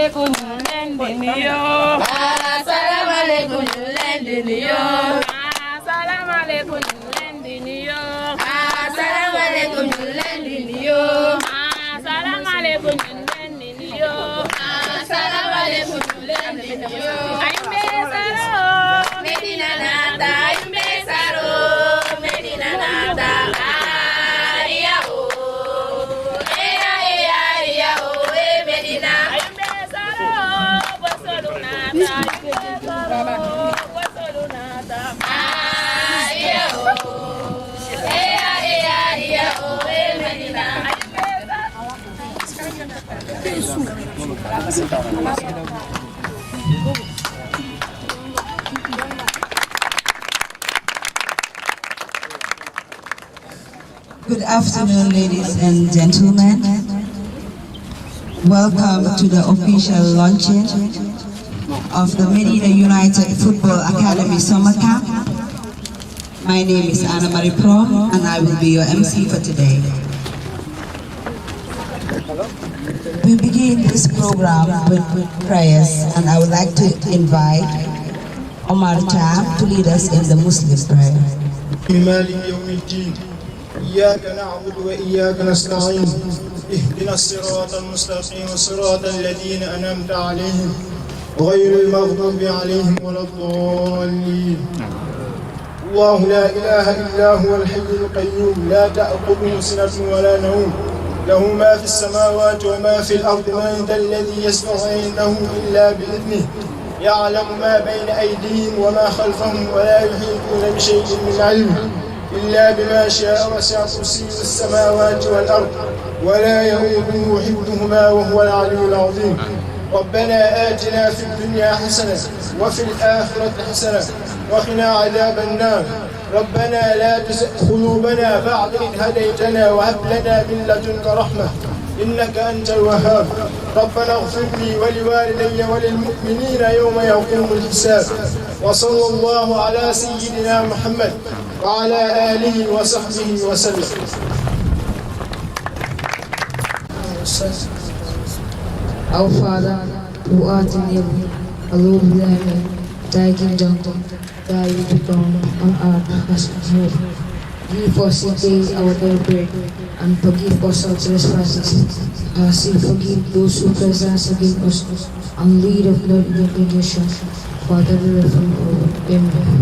alaikum lendiniyo. Assalamu alaikum lendiniyo. Assalamu alaikum lendiniyo. Assalamu alaikum lendiniyo. Assalamu alaikum lendiniyo. Assalamu alaikum lendiniyo. Ayumbe saro Medina nata, ayumbe saro Medina nata. Good afternoon, ladies and gentlemen. Welcome to the official launching of the Medina United Football Academy Summer Camp. My name is Anna Marie Prom, and I will be your MC for today. We begin this program with prayers, and I would like to invite Omar Tam to lead us in the Muslim prayer. إياك نعبد وإياك نستعين اهدنا الصراط المستقيم صراط الذين أنعمت عليهم غير المغضوب عليهم ولا الضالين. الله لا إله إلا هو الحي القيوم لا تأخذه سنة ولا نوم له ما في السماوات وما في الأرض من ذا الذي يشفع عنده إلا بإذنه يعلم ما بين أيديهم وما خلفهم ولا يحيطون بشيء من علمه إلا بما شاء وسع كرسيه السماوات والأرض ولا يؤوده حفظهما وهو العلي العظيم. ربنا آتنا في الدنيا حسنة وفي الآخرة حسنة وقنا عذاب النار. ربنا لا تزغ قلوبنا بعد إذ هديتنا وهب لنا من لدنك رحمة إنك أنت الوهاب. ربنا اغفر لي ولوالدي وللمؤمنين يوم يقوم الحساب. وصلى الله على سيدنا محمد وعلى آله وصحبه وسلم. Our Father, who art in heaven, hallowed be thy name. Thy kingdom come, thy will be done on earth as in heaven. Give us this day our daily bread, and forgive us our trespasses, as we forgive those who trespass against us. And lead us not into temptation, but deliver us from evil. Amen.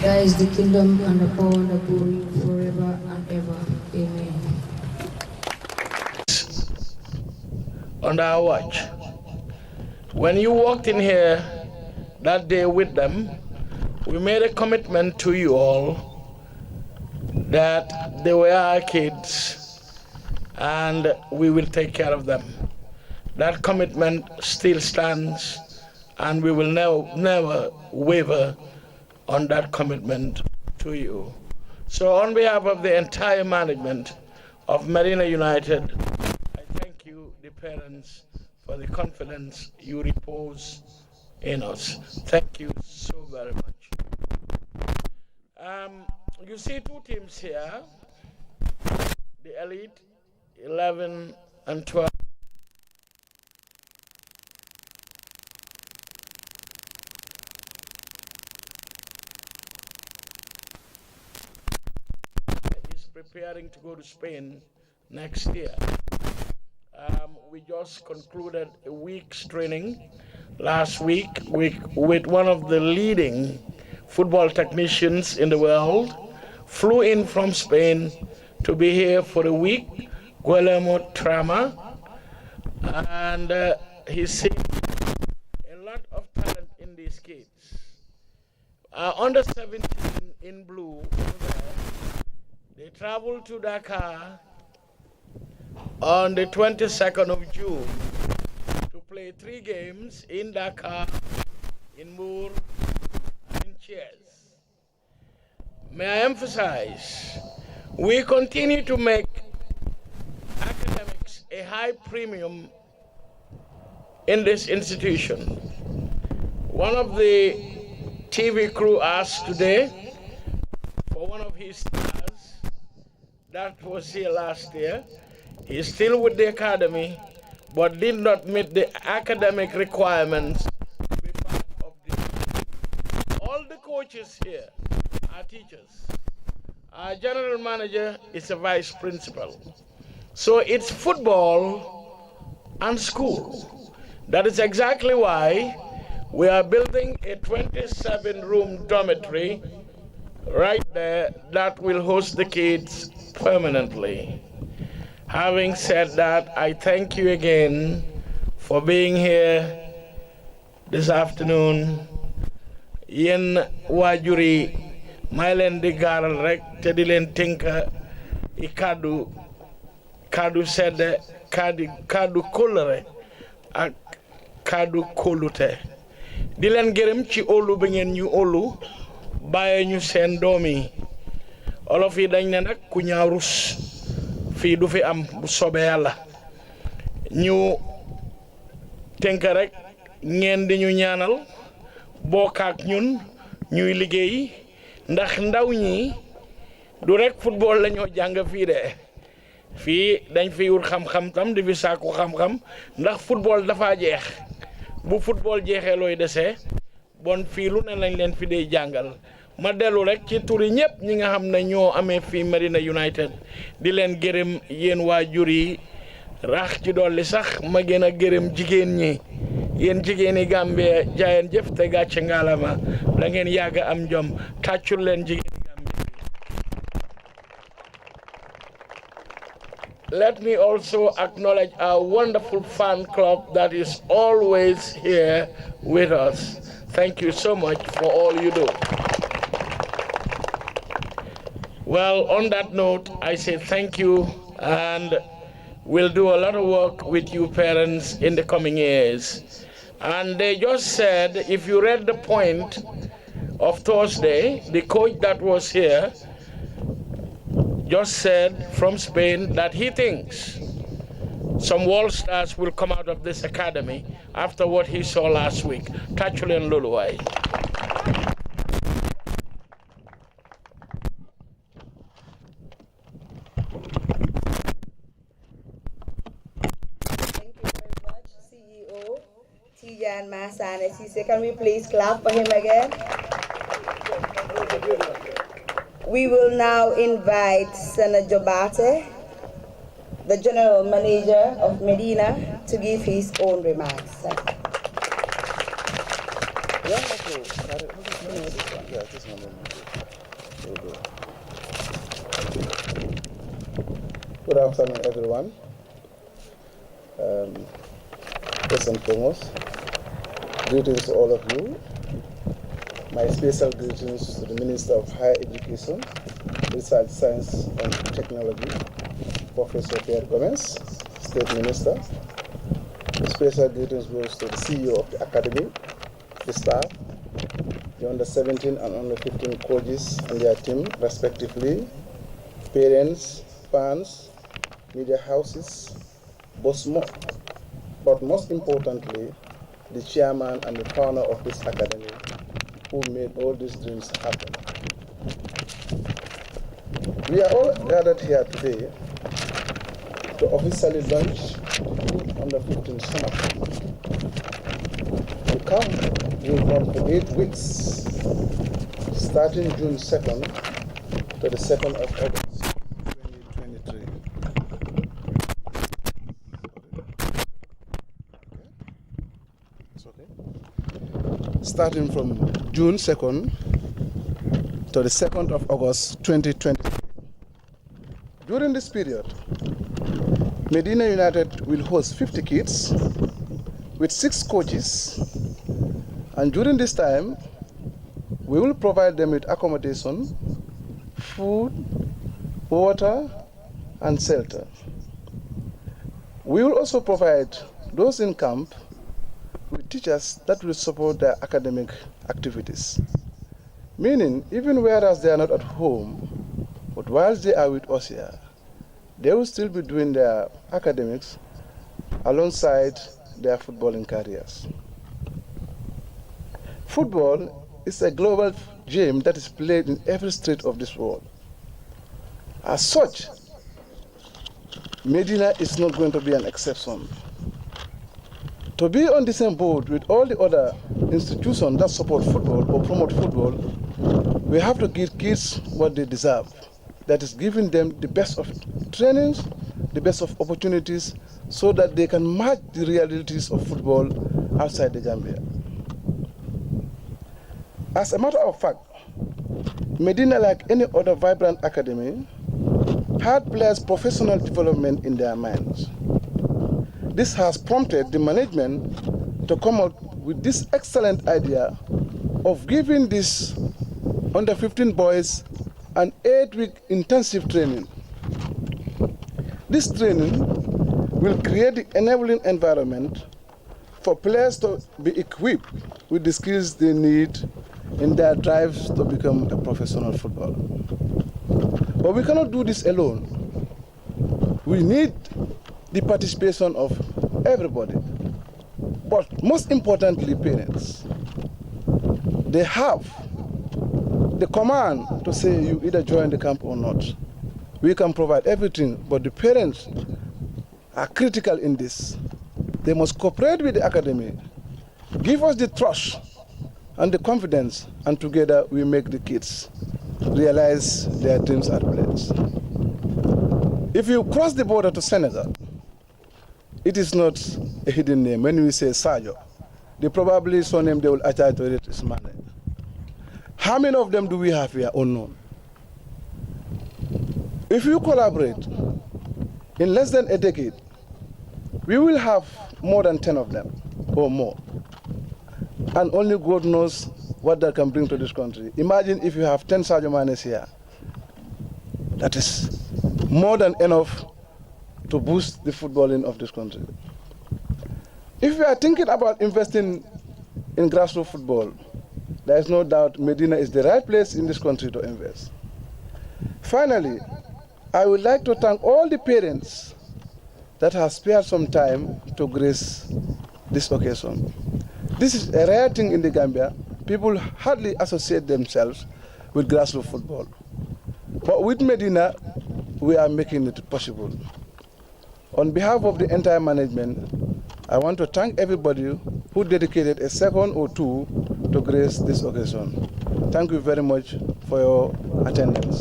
Thy is the kingdom and the power and the glory forever and ever. Amen. On our watch. When you walked in here that day with them, we made a commitment to you all that they were our kids and we will take care of them. That commitment still stands, and we will never waver on that commitment to you. So on behalf of the entire management of Medina United, the parents, for the confidence you repose in us. Thank you so very much. You see two teams here, the elite, 11 and 12. Is preparing to go to Spain next year. We just concluded a week's training last week with one of the leading football technicians in the world. Flew in from Spain to be here for a week, Guillermo Trama, and he's seen a lot of talent in these kids. Under 17 in blue over there, they traveled to Dakar on the 22nd of June to play 3 games in Dakar, in Moor, and in Thiès. May I emphasize, we continue to make academics a high premium in this institution. One of the TV crew asked today for one of his stars that was here last year. He's still with the academy, but did not meet the academic requirements to be part of the. All the coaches here are teachers. Our general manager is a vice principal. So it's football and school. That is exactly why we are building a 27-room dormitory right there that will host the kids permanently. Having said that, I thank you again for being here this afternoon. Yen wajuri may leen di gaaral rek te di leen tënka I kàddu sedd kàddu kóllëre ak kàddu kóolute di leen gërëm ci óolu ba ngeen ñu óolu bàyyi ñu seen doom yi olof yi dañ ne nag ku ñaaw rus fii du fi am bu soobee Yàlla ñu tënk rek ngeen di ñu ñaanal bokk ak ñun ñuy liggéey ndax ndaw ñi du rek football lañoo jàng fii de fii dañ fi wut xam-xam tam di fi sàkku xam-xam ndax football dafa jeex bu football jeexee looy desee bon fii lu ne lañ leen fi dee jàngal ma dellu rek ci turi ñëpp ñi nga xam ne ñoo amee fii Medina United di leen gërëm yéen waajur yi rax ci dolli sax ma gën a gërëm jigéen ñi yéen jigéeni Gambie jaayeen jëf te gàcce ngaalama da ngeen yàgg am jom tàccul leen jigéeni Gambie. Let me also acknowledge our wonderful fan club that is always here with us. Thank you so much for all you do. Well, on that note, I say thank you, and we'll do a lot of work with you parents in the coming years. And they just said, if you read the point of Thursday, the coach that was here just said from Spain that he thinks some world stars will come out of this academy after what he saw last week. Tachulen Luluwai. Tijan Masane Sise. Can we please clap for him again? We will now invite Senator Jobate, the General Manager of Medina, to give his own remarks. Good afternoon, everyone. First and foremost, greetings to all of you. My special greetings to the Minister of Higher Education, Research, Science and Technology, Professor Pierre Gomez, State Minister. Special greetings goes to the CEO of the Academy, the staff, the under-17 and under-15 coaches and their team, respectively, parents, fans, media houses, but most importantly, the chairman and the founder of this academy who made all these dreams happen. We are all gathered here today to officially launch Under 15 Summer Camp. The camp will run for 8 weeks, starting June 2nd to the 2nd of August 2023. Starting from June 2nd to the 2nd of August 2020. During this period, Medina United will host 50 kids with 6 coaches, and during this time, we will provide them with accommodation, food, water, and shelter. We will also provide those in camp with teachers that will support their academic activities. Meaning, even whereas they are not at home, but whilst they are with us here, they will still be doing their academics alongside their footballing careers. Football is a global game that is played in every street of this world. As such, Medina is not going to be an exception. To be on the same boat with all the other institutions that support football or promote football, we have to give kids what they deserve. That is giving them the best of trainings, the best of opportunities, so that they can match the realities of football outside the Gambia. As a matter of fact, Medina, like any other vibrant academy, had players' professional development in their minds. This has prompted the management to come out with this excellent idea of giving these under 15 boys an 8-week intensive training. This training will create the enabling environment for players to be equipped with the skills they need in their drives to become a professional footballer. But we cannot do this alone. We need the participation of everybody, but most importantly, parents. They have the command to say you either join the camp or not. We can provide everything, but the parents are critical in this. They must cooperate with the academy, give us the trust and the confidence, and together we make the kids realize their dreams are players. If you cross the border to Senegal, it is not a hidden name. When we say Sadio, they probably surname they will attach to it is Mane. How many of them do we have here unknown? If you collaborate, in less than a decade, we will have more than 10 of them or more. And only God knows what that can bring to this country. Imagine if you have 10 Sadio Manes here. That is more than enough to boost the footballing of this country. If we are thinking about investing in grassroots football, there is no doubt Medina is the right place in this country to invest. Finally, I would like to thank all the parents that have spared some time to grace this occasion. This is a rare thing in the Gambia. People hardly associate themselves with grassroots football. But with Medina, we are making it possible. On behalf of the entire management, I want to thank everybody who dedicated a second or two to grace this occasion. Thank you very much for your attendance.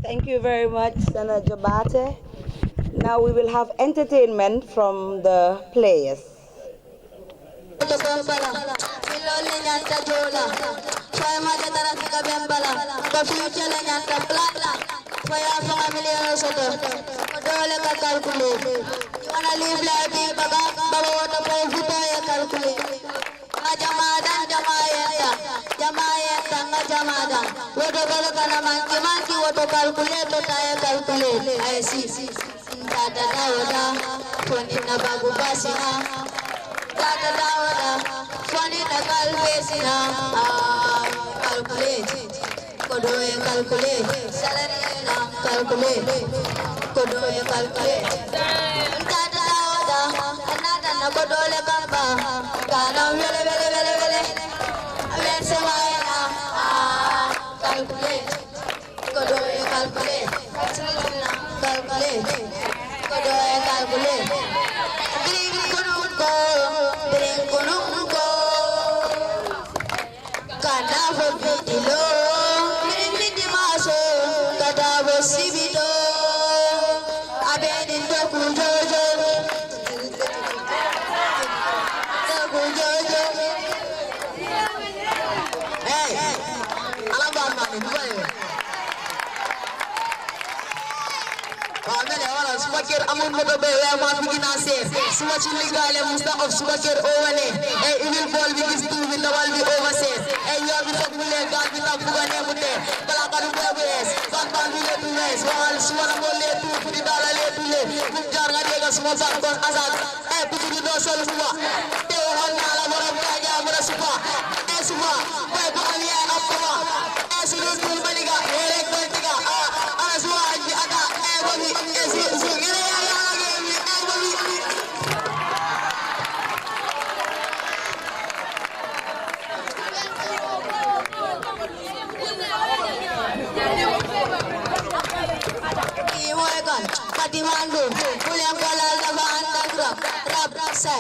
Thank you very much, Senator Jabate. Now we will have entertainment from the players.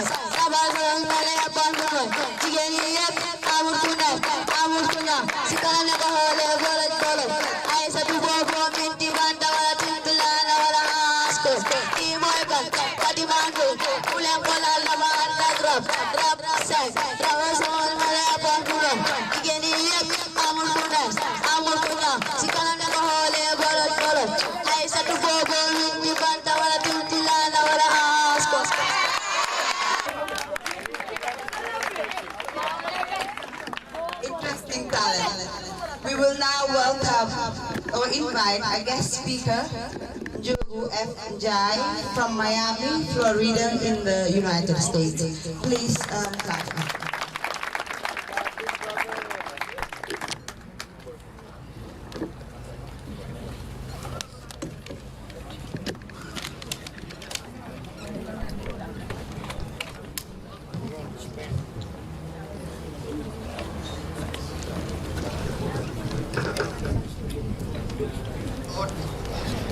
say, Sabazon Male Abandon, Tigani, Amukuna, Amukuna, Sikana Hole, Volet Polo, I said to go from Minty Banda, Tintalana, or Asko, Timoikan, Padimango, Pulampola, Lavanda, drop, say, Sabazon Male Abandon, Tigani, Amukuna, Amukuna, Sikana Hole, Volet Polo, I said to go from Minty Banda, Tintalana, or Asko. Interesting talent. We will now welcome or invite a guest speaker, Jogu F. Njai from Miami, Florida in the United States. Please clap.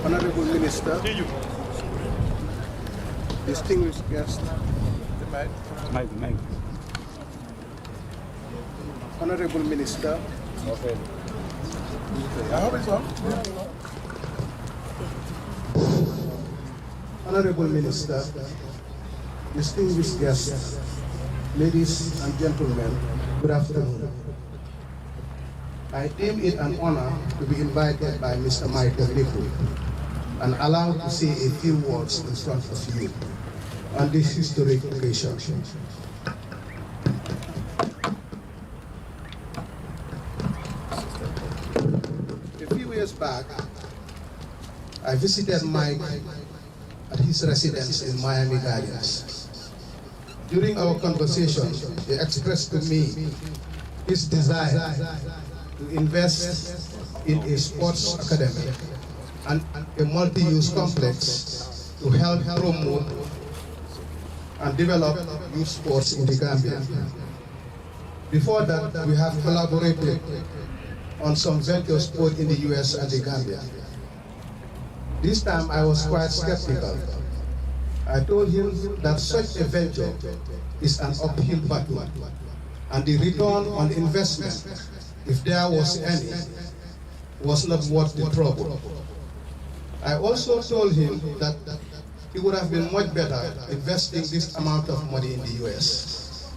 Honorable Minister, distinguished guest, Honorable Minister, Honorable Minister, distinguished guests, ladies and gentlemen, good afternoon. I deem it an honor to be invited by Mr. Michael Niku and allowed to say a few words in front of you on this historic occasion. A few years back, I visited Mike at his residence in Miami Gardens. During our conversation, he expressed to me his desire to invest in a sports academy and a multi-use complex to help promote and develop youth sports in the Gambia. Before that, we have collaborated on some venture sport in the US and the Gambia. This time I was quite skeptical. I told him that such a venture is an uphill battle, and the return on investment, if there was any, was not worth the trouble. I also told him that it would have been much better investing this amount of money in the US.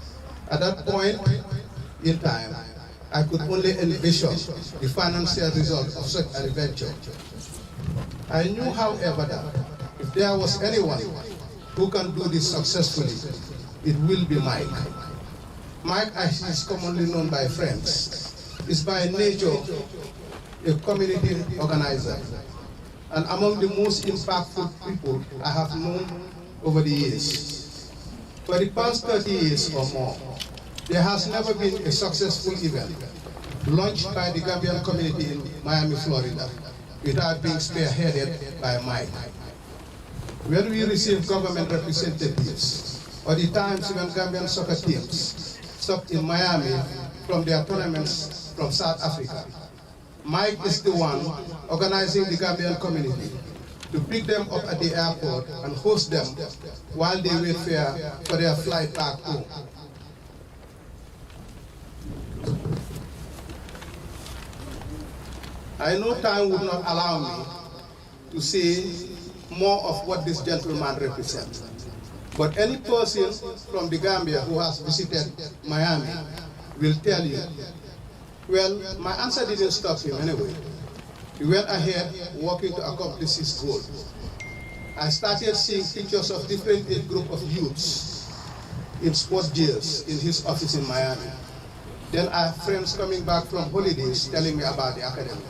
At that point in time, I could only envision the financial result of such an venture. I knew, however, that if there was anyone who can do this successfully, it will be Mike. Mike, as he is commonly known by friends, is by nature a community organizer and among the most impactful people I have known over the years. For the past 30 years or more, there has never been a successful event launched by the Gambian community in Miami, Florida, without being spearheaded by Mike. When we receive government representatives, or the times when Gambian soccer teams stopped in Miami from their tournaments from South Africa, Mike is the one organizing the Gambian community to pick them up at the airport and host them while they wait for their flight back home. I know time would not allow me to say more of what this gentleman represents, but any person from the Gambia who has visited Miami will tell you. Well, my answer didn't stop him anyway. He went ahead working to accomplish his goal. I started seeing pictures of different age group of youths in sports gears in his office in Miami. Then I have friends coming back from holidays telling me about the academy.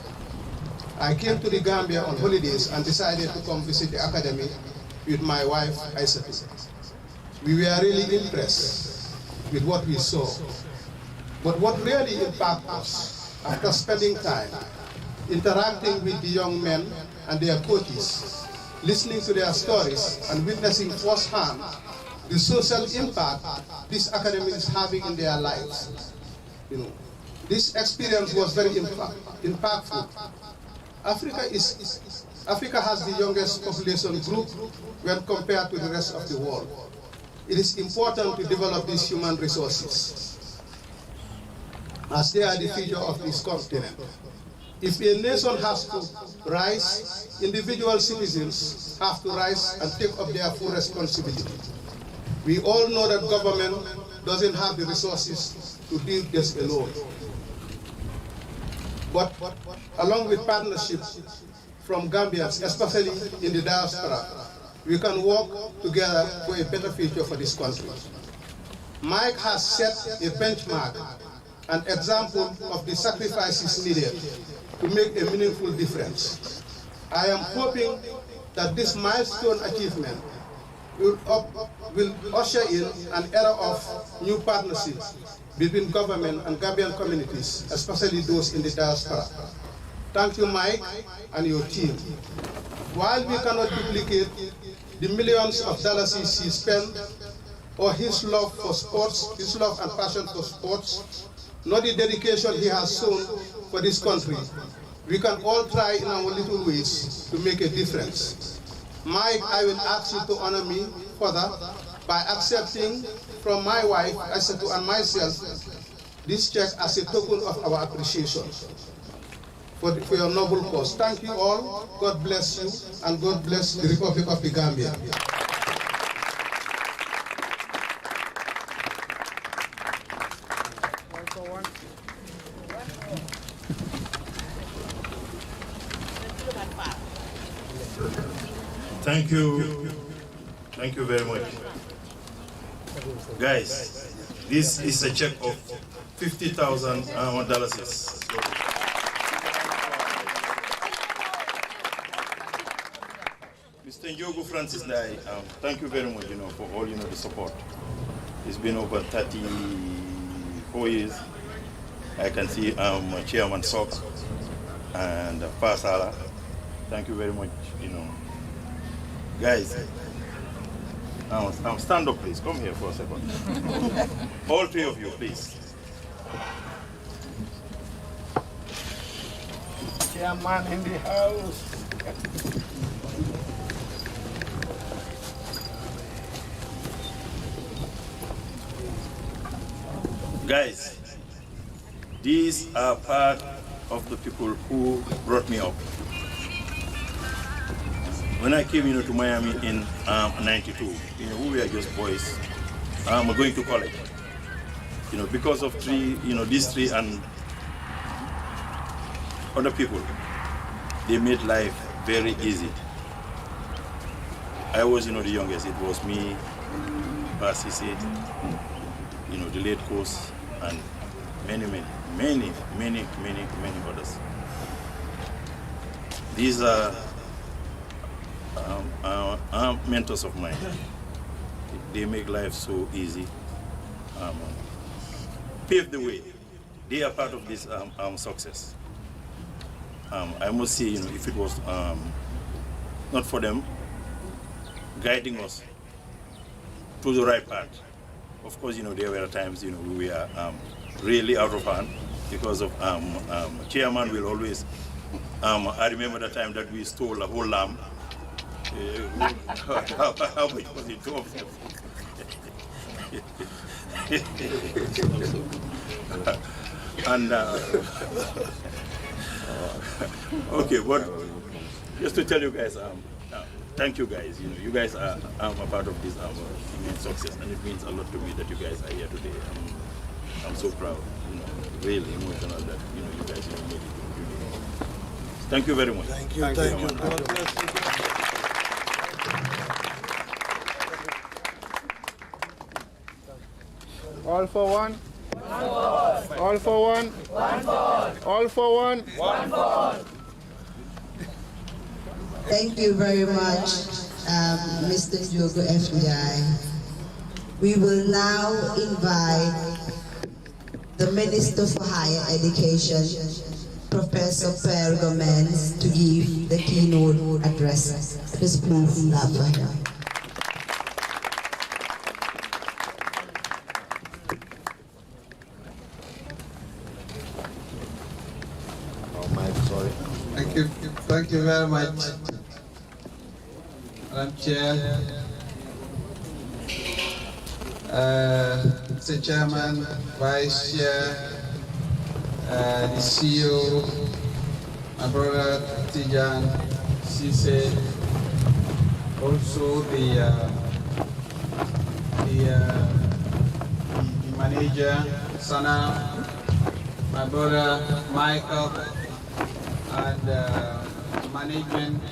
I came to the Gambia on holidays and decided to come visit the academy with my wife, Isaac. We were really impressed with what we saw. But what really impacted us, after spending time interacting with the young men and their coaches, listening to their stories and witnessing firsthand the social impact this academy is having in their lives. This experience was very impactful. Africa has the youngest population group when compared to the rest of the world. it is important to develop these human resources, as they are the future of this continent. If a nation has to rise, individual citizens have to rise and take up their full responsibility. We all know that government doesn't have the resources to do this alone. But along with partnerships from Gambians, especially in the diaspora, we can work together for a better future for this country. Mike has set a benchmark, an example of the sacrifices needed to make a meaningful difference. I am hoping that this milestone achievement will usher in an era of new partnerships between government and Gambian communities, especially those in the diaspora. Thank you, Mike, and your team. While we cannot duplicate the millions of dollars he spent, or his love for sports, his love and passion for sports, nor the dedication he has shown for this country, we can all try in our little ways to make a difference. Mike, I will ask you to honor me further by accepting from my wife, Aissatou, and myself this check as a token of our appreciation for your noble cause. Thank you all. God bless you, and God bless the Republic of the Gambia. Thank you. Thank you very much. Guys, this is a check of $50,000. Mr. Njogu Francis, thank you very much, for all, the support. It's been over 34 years. I can see Chairman Sok and Pasala. Thank you very much, Guys, stand up, please. Come here for a second. All three of you, please. Chairman in the house. Guys, these are part of the people who brought me up. When I came, to Miami in '92, we were just boys. Going to college. Because of these three and other people, they made life very easy. I was, the youngest. It was me, Basisi, the late course, and many others. These are mentors of mine. They make life so easy. Pave the way. They are part of this success. I must say, if it was not for them guiding us to the right path, of course, there were times, we were really out of hand because of Chairman will always. I remember the time that we stole a whole lamb. How much was it? 2 of them. And okay, but just to tell you guys, thank you guys. You guys are a part of this immense success, and it means a lot to me that you guys are here today. I'm so proud, really emotional that you guys made it. Thank you very much. Thank you. Thank you. God bless you. All for one. All for one. All for one. Thank you very much, Mr. Njogu FDI. We will now invite the Minister for Higher Education, Professor Per Gomez, to give the keynote address. Please move that for him. Thank you very much, Madam Chair, Mr. Chairman, Vice Chair, the CEO, my brother Tijan Sise, also the manager, Sana, my brother Michael, and management,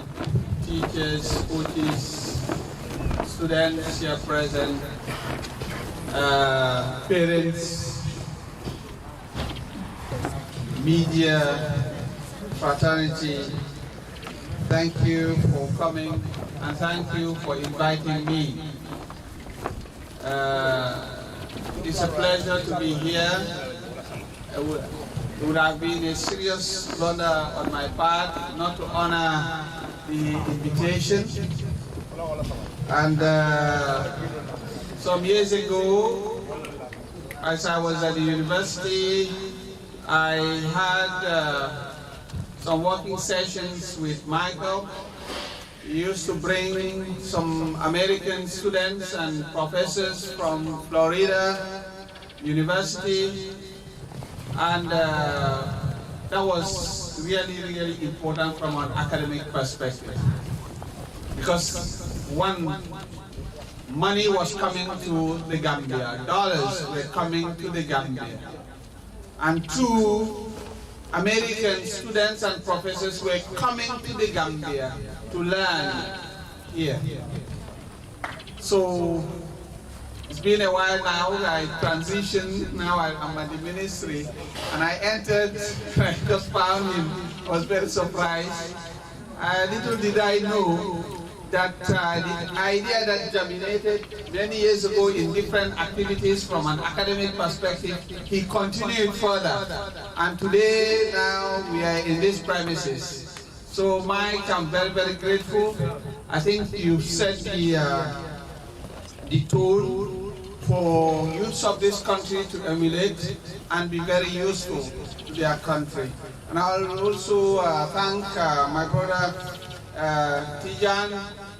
teachers, coaches, students here present, parents, media, fraternity. Thank you for coming and thank you for inviting me. It's a pleasure to be here. It would have been a serious blunder on my part not to honor the invitation. And some years ago, as I was at the university, I had some working sessions with Michael. He used to bring some American students and professors from Florida University, and that was really, really important from an academic perspective. Because one, money was coming to the Gambia, dollars were coming to the Gambia. And two, American students and professors were coming to the Gambia to learn here. So it's been a while now. I transitioned. Now I'm at the ministry, and I entered. I just found him. I was very surprised. Little did I know that the idea that germinated many years ago in different activities from an academic perspective, he continued further. And today, now, we are in these premises. So, Mike, I'm very, very grateful. I think you've set the tone for youths of this country to emulate and be very useful to their country. And I'll also thank my brother Tijan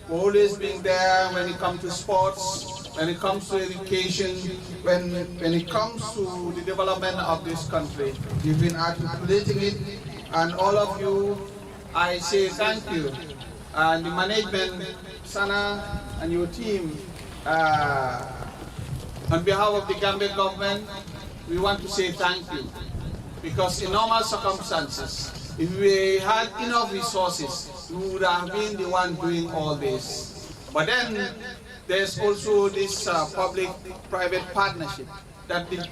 for always being there when it comes to sports, when it comes to education, when it comes to the development of this country. You've been articulating it, and all of you, I say thank you. And the management, Sana, and your team, on behalf of the Gambia government, we want to say thank you. Because in normal circumstances, if we had enough resources, we would have been the one doing all this. But then there's also this public-private partnership that the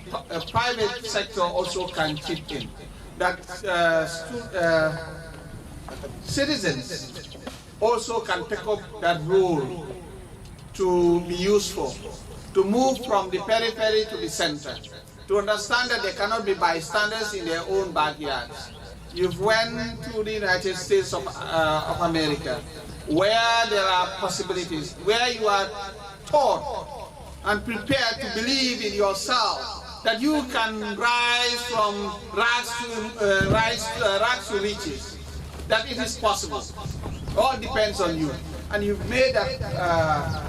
private sector also can chip in. That citizens also can take up that role to be useful, to move from the periphery to the center, to understand that they cannot be bystanders in their own backyards. You've went to the United States of America, where there are possibilities, where you are taught and prepared to believe in yourself, that you can rise from rags to riches, that it is possible. All depends on you. And you've made that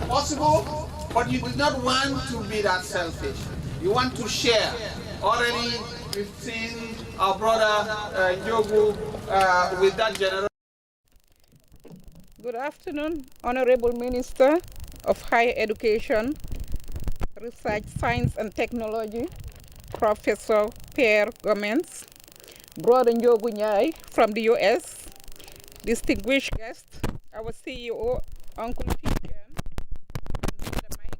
possible, but you do not want to be that selfish. You want to share. Already we've seen our brother Njogu with that generosity. Good afternoon, Honorable Minister of Higher Education, Research, Science and Technology, Professor Pierre Gomez, Brother Njogu Nyai from the US, distinguished guest, our CEO, Uncle Tijan, and Brother Mike,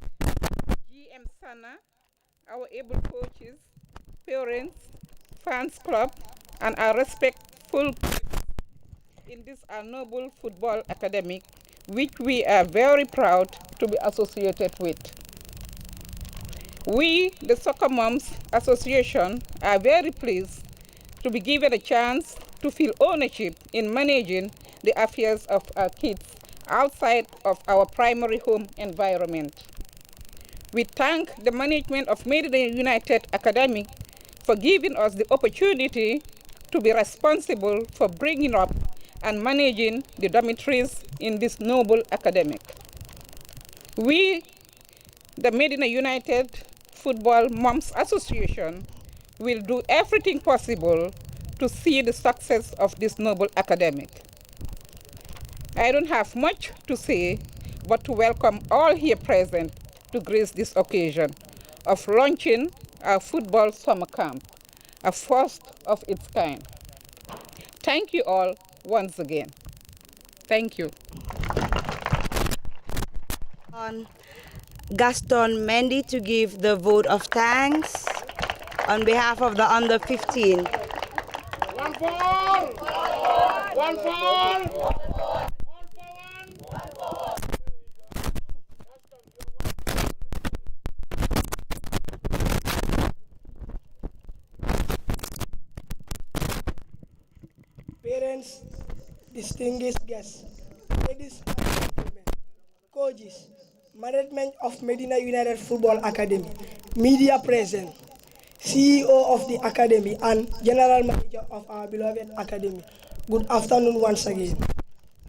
GM Sana, our able coaches, parents, fans club, and our respectful in this our noble football academic, which we are very proud to be associated with. We, the Soccer Moms Association, are very pleased to be given a chance to feel ownership in managing the affairs of our kids outside of our primary home environment. We thank the management of Medina United Academy for giving us the opportunity to be responsible for bringing up and managing the dormitories in this noble academic. We the Medina United Football Moms Association will do everything possible to see the success of this noble academic. I don't have much to say, but to welcome all here present to grace this occasion of launching our football summer camp, a first of its kind. Thank you all once again. Thank you. On Gaston Mendy to give the vote of thanks on behalf of the under 15. One ball! One ball! Parents, distinguished guests, ladies and gentlemen, coaches, management of Medina United Football Academy, media present, CEO of the Academy and General Manager of our beloved Academy. Good afternoon once again.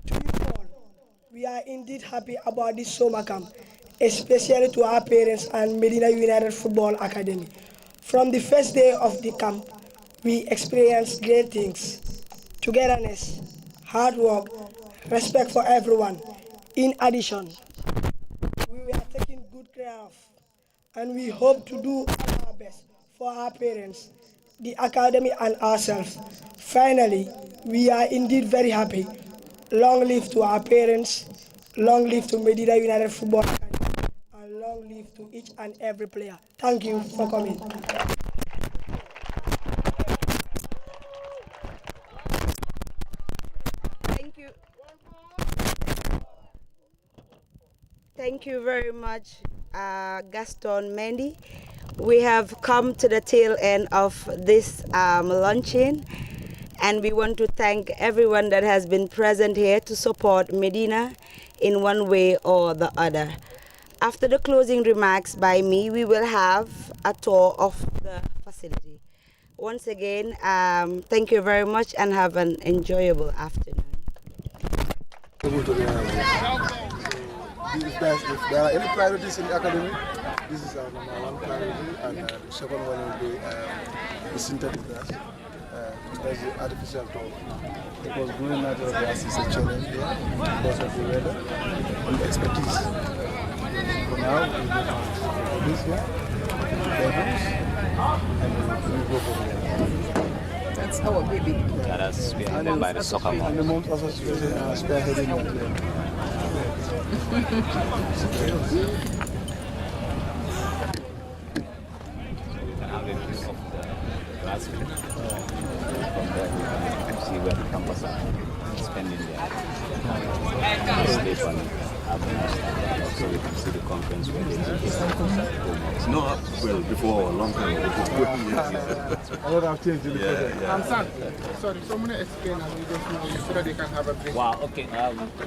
To you all, we are indeed happy about this summer camp, especially to our parents and Medina United Football Academy. From the first day of the camp, we experienced great things. Togetherness, hard work, respect for everyone. In addition, we were taken good care of, and we hope to do our best for our parents, the academy, and ourselves. Finally, we are indeed very happy. Long live to our parents, long live to Medina United Football Academy, and long live to each and every player. Thank you for coming. Thank you very much, Gaston Mendy. We have come to the tail end of this luncheon, and we want to thank everyone that has been present here to support Medina in one way or the other. After the closing remarks by me, we will have a tour of the facility. Once again, thank you very much and have an enjoyable afternoon. If there are any priorities in the academy, this is our number one priority, and the second one will be the synthetic grass, that's the artificial turf. Because growing natural grass is a challenge here because of the weather and the expertise. For now, we will do this here, bedrooms, and we go for the That's our baby. Yeah, that's spearheaded by the soccer mom. And the Mount Association spearheading that. See where the campus are spending their sleep on so we can see the conference where they do No, well, before a long time ago. A lot of change in the project. Son, sorry, someone explain as we just know so that they can have a break. Wow, okay.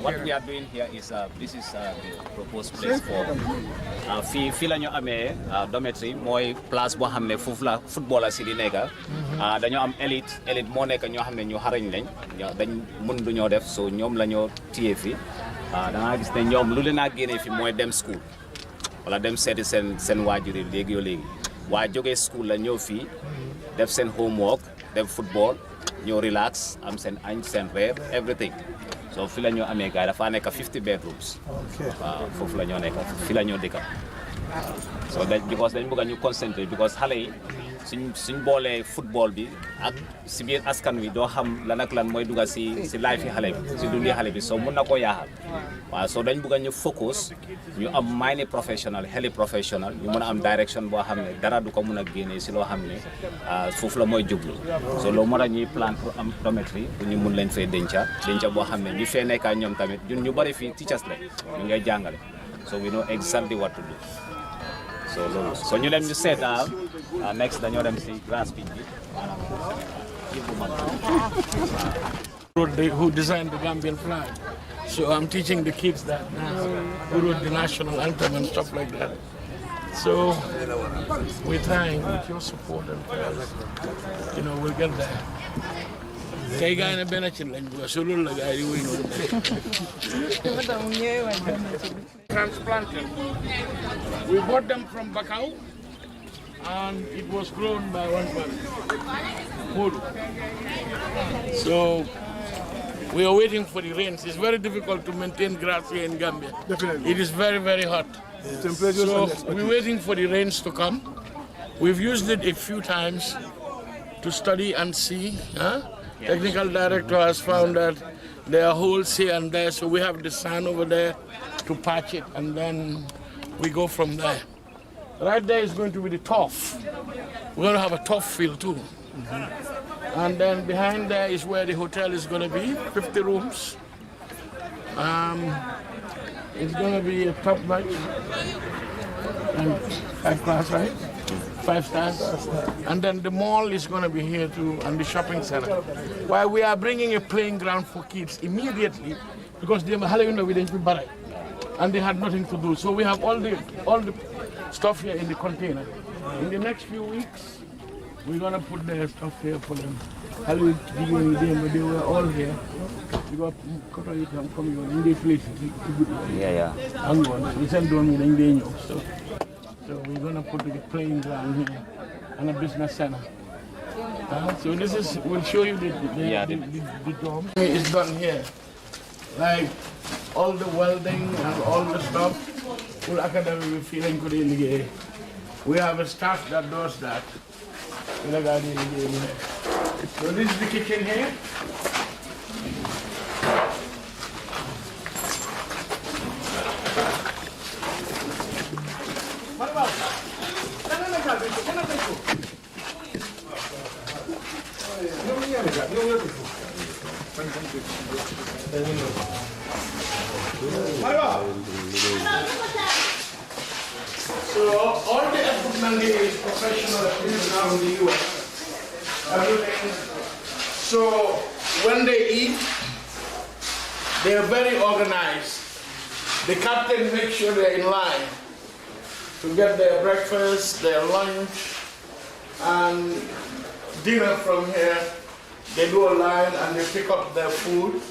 What we are doing here is this is the proposed place for fii la ñu amee dormitory mooy place boo xam ne foofu la footballeur si di nekk dañoo am élite moo nekk ñoo xam ne ñu xarañ lañ dañ mën du ñoo def so ñoom la ñoo téye fii da nga gis ne ñoom lu leen a génnee fi mooy dem school wala dem seeti seen waajur yi léegi yoo léegi waa jógee school la ñëw fii def seen homework dem football ñëw relax am seen añ seen reer everything so fii la ñoo amee gars yi dafa nekk 50 bedrooms waaw foofu la ñoo nekk fii la ñoo dëkka so because dañ bëgg ñu concentrate because xale yi suñ boolee football bi ak si biir askan wi doo xam lan ak lan mooy dugga si life yi xale bi si dundi xale bi so mun na koo yaaxal waaw so dañ bëgg ñu focus ñu am mind professionnel xeli professionnel ñu mën a am direction boo xam ne dara du ko mun a génnee si loo xam ne foofu la mooy jublu so loolu moo tax ñuy plan pour am dormitory pour ñu mun leen fee denca boo xam ne ñu fee nekkaa ñoom tamit ñun ñu bari fii teachers la ñu ngay jàngale so we know exactly what to do so loolu so ñu dem ñu seet next dañoo dem si grass pitch bi who designed the Gambian flag. So I'm teaching the kids that now, who wrote the national anthem and stuff like that. So we're trying with your support and prayers, we'll get there. Tey gaay na benn ci lañ bëgg so loolu la gaay di wéy noonu. Transplanted. We bought them from Bakau and it was grown by one person. So we are waiting for the rains. It's very difficult to maintain grass here in Gambia. Definitely. It is very, very hot. Yes. So we're waiting for the rains to come. We've used it a few times to study and see. Technical director has found that there are holes here and there, so we have the sand over there to patch it, and then we go from there. Right there is going to be the turf. We're going to have a turf field too. And then behind there is where the hotel is going to be, 50 rooms. It's going to be a top notch and 5 class, right? 5 stars. And then the mall is going to be here too, and the shopping center. While we are bringing a playing ground for kids immediately, because they were and they had nothing to do. So we have all the stuff here in the container. In the next few weeks, we're going to put their stuff here for them. They were all here. We got coming in the place. Yeah. So we're going to put the playing ground here and a business center. So this is, we'll show you the dorm. It's done here. Like all the welding and all the stuff, full academy we feeling good in the game. We have a staff that does that. So this is the kitchen here. So all the equipment here is professional equipment now in the US. Everything. So when they eat, they are very organized. The captain makes sure they're in line to get their breakfast, their lunch, and dinner from here. They do a line and they pick up their food.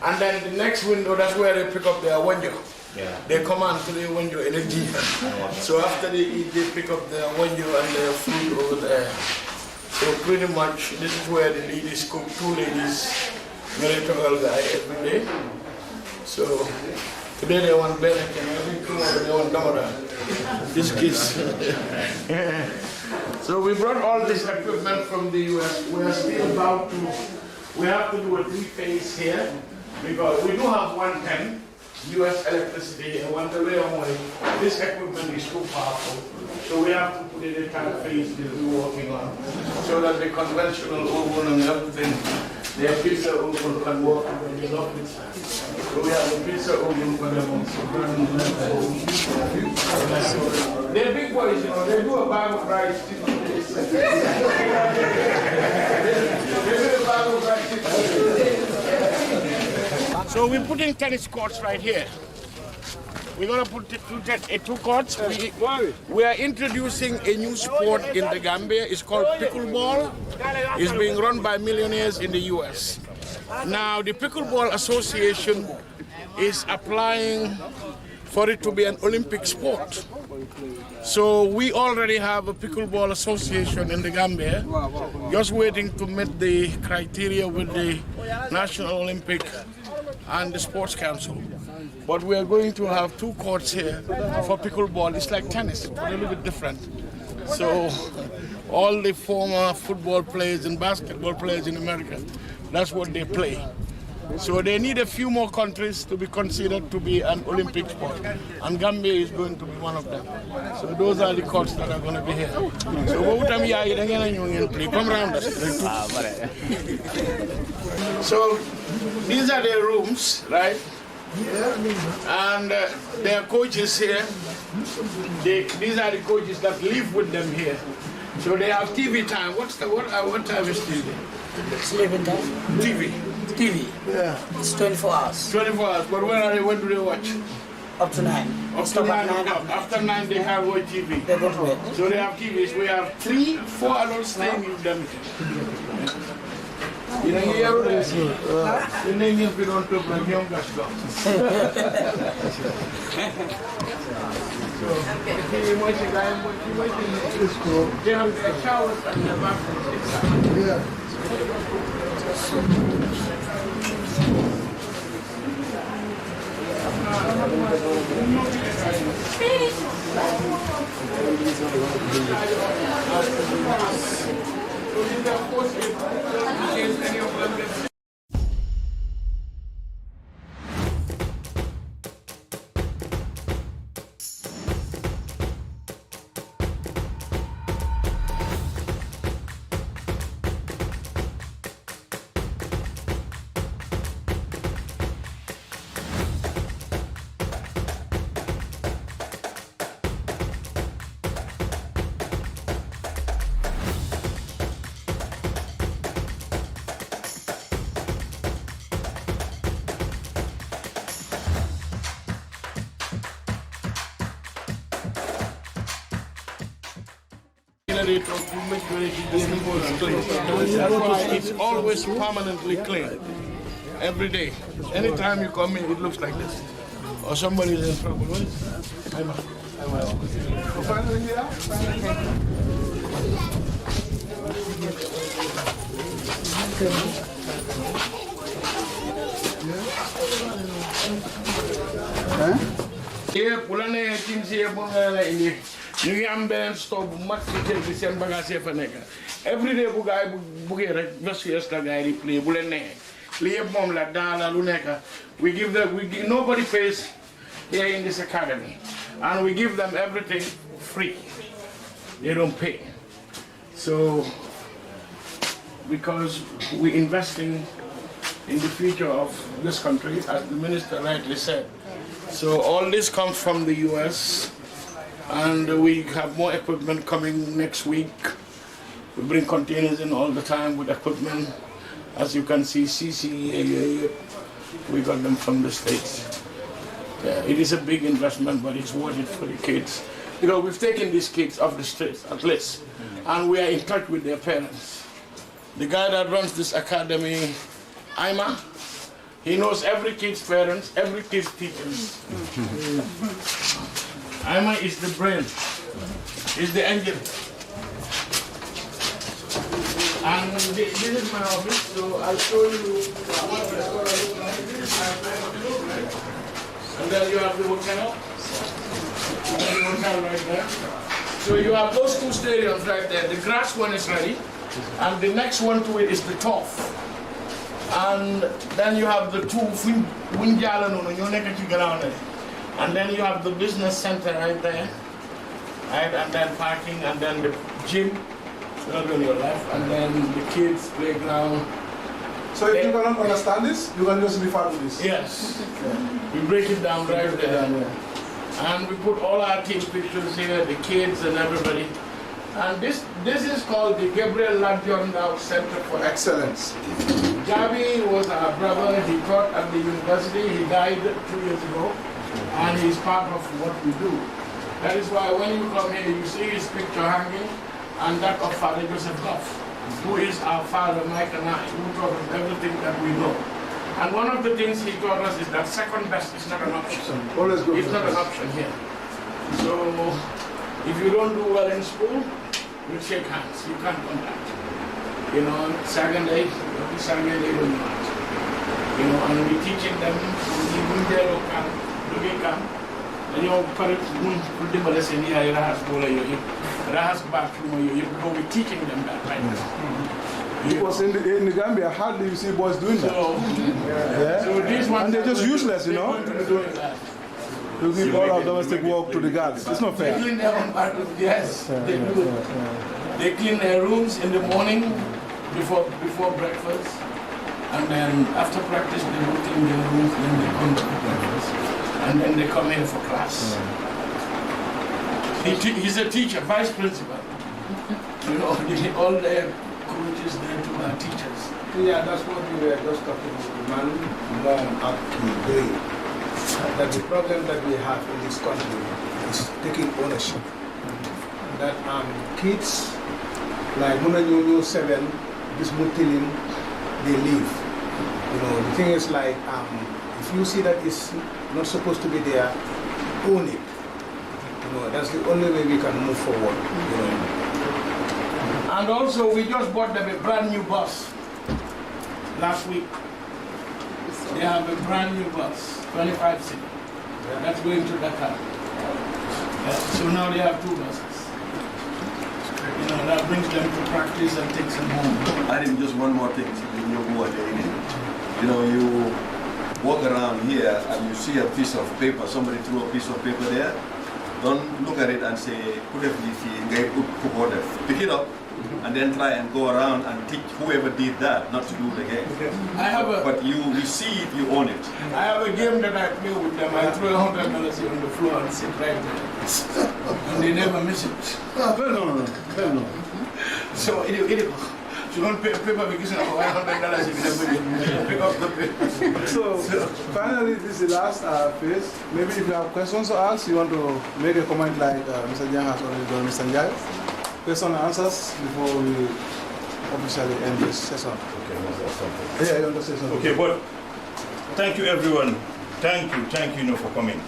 And then the next window, that's where they pick up their window. Yeah. They come on to the window in a jeep. So after they eat, they pick up their window and their food over there. So pretty much, this is where the ladies cook, 2 ladies, very tall guy every day. So today they want Bennett and every tomorrow they want Damara. These kids. So we brought all this equipment from the US. We are still about to, we have to do a 3-phase here because we do have 110 US electricity and 1 this equipment is too powerful. So we have to put in a 10-phase that we're working on so that the conventional oven and everything, their pizza oven can work when they love pizza. So we have a pizza oven for them also. They're big boys, you know, they do a bag of rice. They do a bag of rice. So we're putting tennis courts right here. We're going to put 2 courts. We are introducing a new sport in the Gambia. It's called pickleball. It's being run by millionaires in the US. Now, the Pickleball Association is applying for it to be an Olympic sport. So we already have a Pickleball Association in the Gambia, just waiting to meet the criteria with the National Olympic and the Sports Council. But we are going to have 2 courts here for pickleball. It's like tennis, but a little bit different. So all the former football players and basketball players in America, that's what they play. So they need a few more countries to be considered to be an Olympic sport. And Gambia is going to be one of them. So those are the courts that are going to be here. So what time you play? Come around us. So these are their rooms, right? And there are coaches here. These are the coaches that live with them here. So they have TV time. What time is TV? Sleeping time. TV. Yeah. It's 24 hours. 24 hours. But when do they watch? Up to 9. Up to 9 o'clock. After 9 they can't watch TV. They go to bed. So they have TVs. We have 3-4 adults staying with them. You know, you name if you don't talk like young guys go. So, if you want to guy, you want to school, they have their showers and their bathrooms inside. Yeah. That's why it's always permanently clean. Every day. Anytime you come in, it looks like this. Or somebody is in trouble. Here, pulane things here, you am ben stop much to the same bagage for nigga. Every day, Bugai Bugere, just yesterday, play Bulene. Play bomb la dala luneka. We give them, nobody pays here in this academy. And we give them everything free. They don't pay. So, because we're investing in the future of this country, as the minister rightly said. So all this comes from the US, and we have more equipment coming next week. We bring containers in all the time with equipment. As you can see, CCA, we got them from the States. It is a big investment, but it's worth it for the kids. Because we've taken these kids off the streets, at least, and we are in touch with their parents. The guy that runs this academy, Ima, he knows every kid's parents, every kid's teachers. Ima is the brain, is the engine. And this is my office, so I'll show you what it's going to look like. And then you have the hotel. And then the hotel right there. So you have those two stadiums right there. The grass one is ready, and the next one to it is the turf. And then you have the two and then you have the business center right there, right? And then parking, and then the gym, not on your left, and then the kids' playground. So if you cannot understand this, you can just refer to this? Yes. We break it down right there. And we put all our team pictures here, the kids and everybody. And this is called the Gabriel Ladjondao Center for Excellence. Gabi was our brother. He taught at the university. He died 2 years ago. And he's part of what we do. That is why when you come here, you see his picture hanging, and that of Father Joseph Goff, who is our father, Mike and I, who taught us everything that we know. And one of the things he taught us is that second best is not an option. It's not an option here. So if you don't do well in school, you shake hands. You can't contact. You know, second day, when you want. You know, and we're teaching them, even their local, and you know, because we're teaching them that right now. Because in the Gambia, hardly you see boys doing that. So these ones, and they're just useless, you know. You give all our domestic work to the guards. It's not fair. They clean their own bathrooms. Yes, they do. They clean their rooms in the morning before breakfast, and then after practice they will clean their rooms. Then they come to breakfast, and then they come in for class. He's a teacher, vice principal. You know, all their coaches there too are teachers. Yeah, that's what we were just talking about. The man long up today. That the problem that we have in this country is taking ownership. That kids like Munanyo 7, this Mutilim, they live. You know, the thing is like, if you see that it's not supposed to be there, own it. You know, that's the only way we can move forward. You know. And also, we just bought them a brand new bus last week. They have a brand new bus, 25 seat. That's going to Dakar. So now they have 2 buses. You know, that brings them to practice and takes them home. I think just one more thing. You know, you walk around here and you see a piece of paper, somebody threw a piece of paper there. Don't look at it and say, pick it up and then try and go around and teach whoever did that not to do it again. But you see it, you own it. I have a game that I play with them. I throw $100 on the floor and sit right there. And they never miss it. No. So, you don't pay paper because you have $100 if you pick up the paper. So, finally, this is the last phase. Maybe if you have questions to ask, you want to make a comment like Mr. Jan has already done, Mr. Njai. Question and answers before we officially end this session. Okay, something. Yeah, you want to say something? Okay, but thank you everyone. Thank you for coming.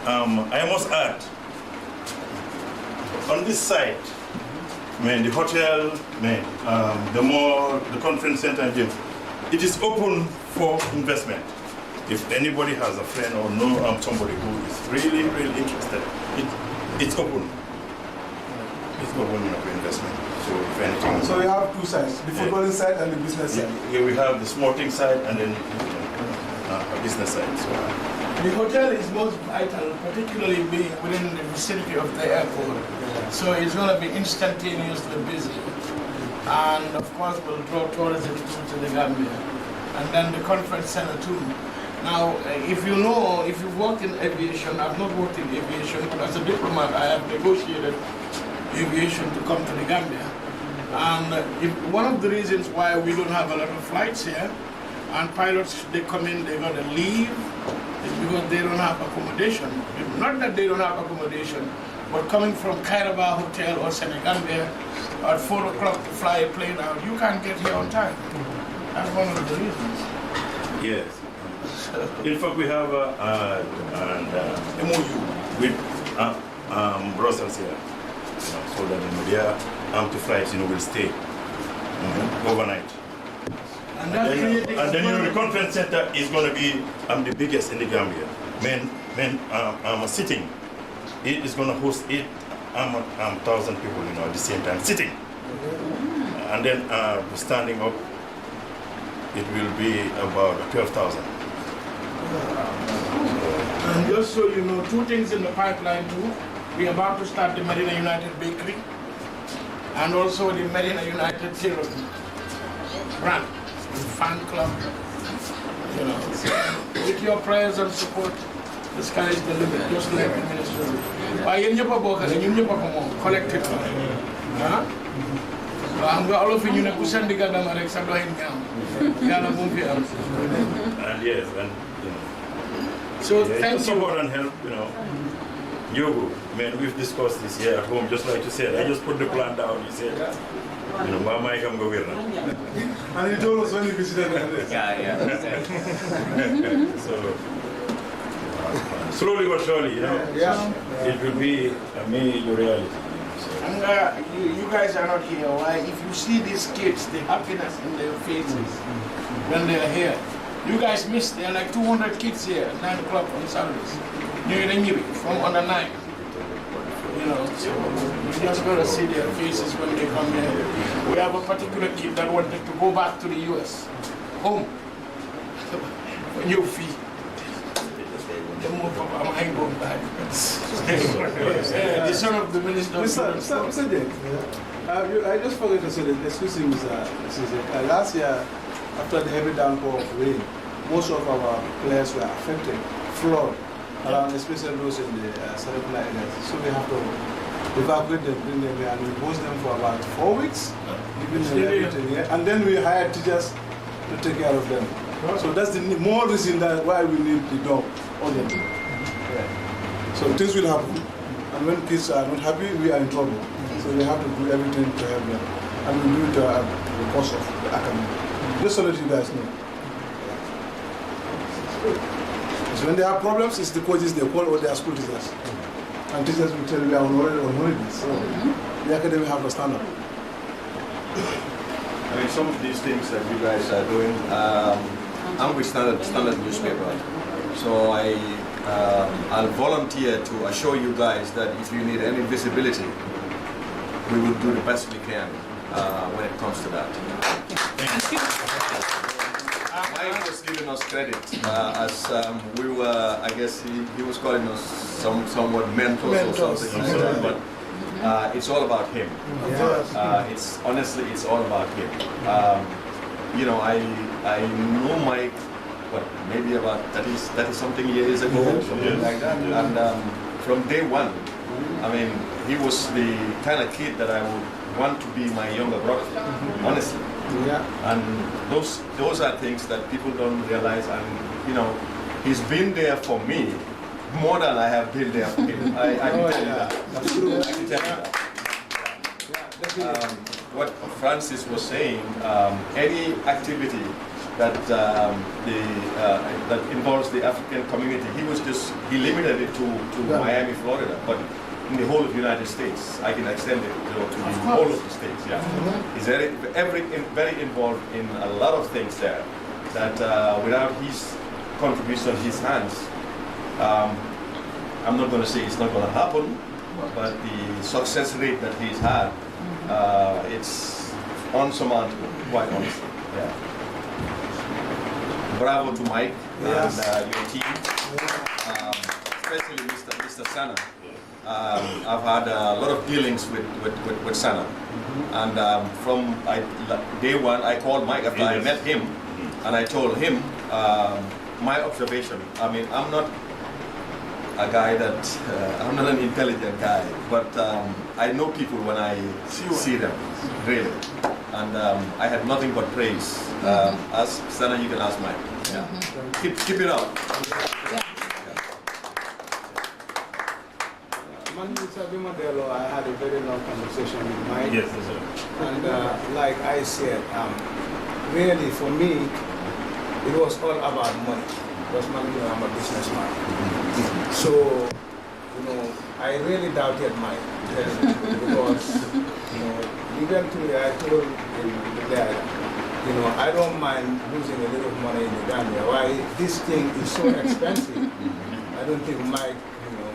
I must add, on this side, the hotel, the conference center and gym, it is open for investment. If anybody has a friend or know somebody who is really interested, it's open. It's open for investment. So if anything. So you have 2 sides, the footballing side and the business side. Yeah, we have the sporting side and then a business side. So. The hotel is most vital, particularly being within the vicinity of the airport. So it's going to be instantaneously busy. And of course, we'll draw tourism to the Gambia. And then the conference center too. Now, if you've worked in aviation, I've not worked in aviation, but as a diplomat, I have negotiated aviation to come to the Gambia. And one of the reasons why we don't have a lot of flights here, and pilots, they come in, they got to leave, is because they don't have accommodation. Not that they don't have accommodation, but coming from Kairaba Hotel or Senegambia at 4 o'clock to fly a plane out, you can't get here on time. That's one of the reasons. Yes. In fact, we have an MOU with Brussels here. So that their empty flights, will stay overnight. And then the conference center is going to be the biggest in the Gambia. Sitting. It is going to host 8,000 people, at the same time sitting. And then standing up, it will be about 12,000. And just so you know, 2 things in the pipeline too. We're about to start the Medina United Bakery and also the Medina United Zero brand, fan club. With your prayers and support, the sky is the limit, just like the ministry. Why you never collectively? I'm going all of you to send the Gadam Alexa going down. And yes, and so thank you. Support and help, Yogo, we've discussed this here at home, just like you said. I just put the plan down. You said, my mic I'm going to And he told us when he visited the So, slowly but surely, it will be a major reality. And you guys are not here. Why? If you see these kids, the happiness in their faces when they're here, you guys miss. There are like 200 kids here at 9 o'clock on Saturdays. From under 9. So you just got to see their faces when they come here. We have a particular kid that wanted to go back to the US, home, for new fee. The son of the minister. Mr. Jake, I just forgot to say that, excuse me, Mr. Last year, after the heavy downpour of rain, most of our players were affected, flood, around especially those in the cerebral areas. So we have to evacuate them, bring them here, and we host them for about 4 weeks, giving them everything here. And then we hire teachers to take care of them. So that's the more reason that why we need the dog all the time. So things will happen. And when kids are not happy, we are in trouble. So we have to do everything to help them. And we do it at the cost of the academy. Just so that you guys know. So when they have problems, it's the coaches they call or their school teachers. And teachers will tell you they are on holidays. So the academy have to stand up. I mean, some of these things that you guys are doing, I'm with Standard newspaper. So I'll volunteer to assure you guys that if you need any visibility, we will do the best we can when it comes to that. Thank you. Mike was giving us credit as we were, I guess he was calling us somewhat mentors or something like that. But it's all about him. It's honestly, it's all about him. You know, I know Mike, what, maybe about 30 something years ago, something like that. And from day one, I mean, he was the kind of kid that I would want to be my younger brother, honestly. And those are things that people don't realize. And you know, he's been there for me more than I have been there for him. I can tell you that. That's true. I can tell you that. What Francis was saying, any activity that that involves the African community, he limited it to Miami, Florida, but in the whole of the United States, I can extend it to the whole of the states. Yeah, he's very involved in a lot of things there. That without his contribution, his hands, I'm not going to say it's not going to happen, but the success rate that he's had, it's unsurmountable, quite honestly. Yeah. Bravo to Mike and your team, especially Mr. Sana. I've had a lot of dealings with Sana, and from day one, I called Mike after I met him, and I told him my observation. I mean, I'm not a guy that I'm not an intelligent guy, but I know people when I see them, really. And I had nothing but praise. As Sana, you can ask Mike. Yeah. Keep it up. I had a very long conversation with Mike. Yes, sir. And like I said, really for me, it was all about money. Because I'm a businessman. So, you know, I really doubted Mike. Because, you know, eventually I told him that, you know, I don't mind losing a little money in the Gambia. Why this thing is so expensive, I don't think Mike, you know,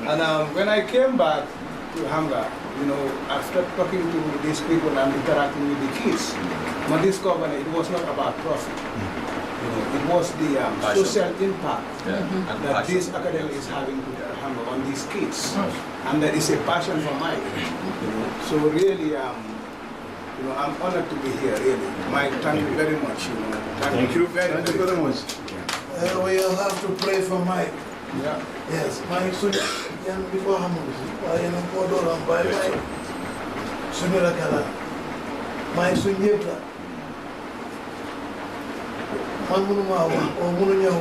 and when I came back to Hanga, you know, after talking to these people and interacting with the kids, I discovered it was not about profit. You know, it was the social impact that this academy is having to on these kids, and that is a passion for Mike. You know, so really, you know, I'm honored to be here. Really, Mike, thank you very much. You know, thank you very much. We all have to pray for Mike. Yeah. Yes, Mike. So, before Mike. Sunira Kala. Mike Sunyebla. Man Munumawa or Mununya.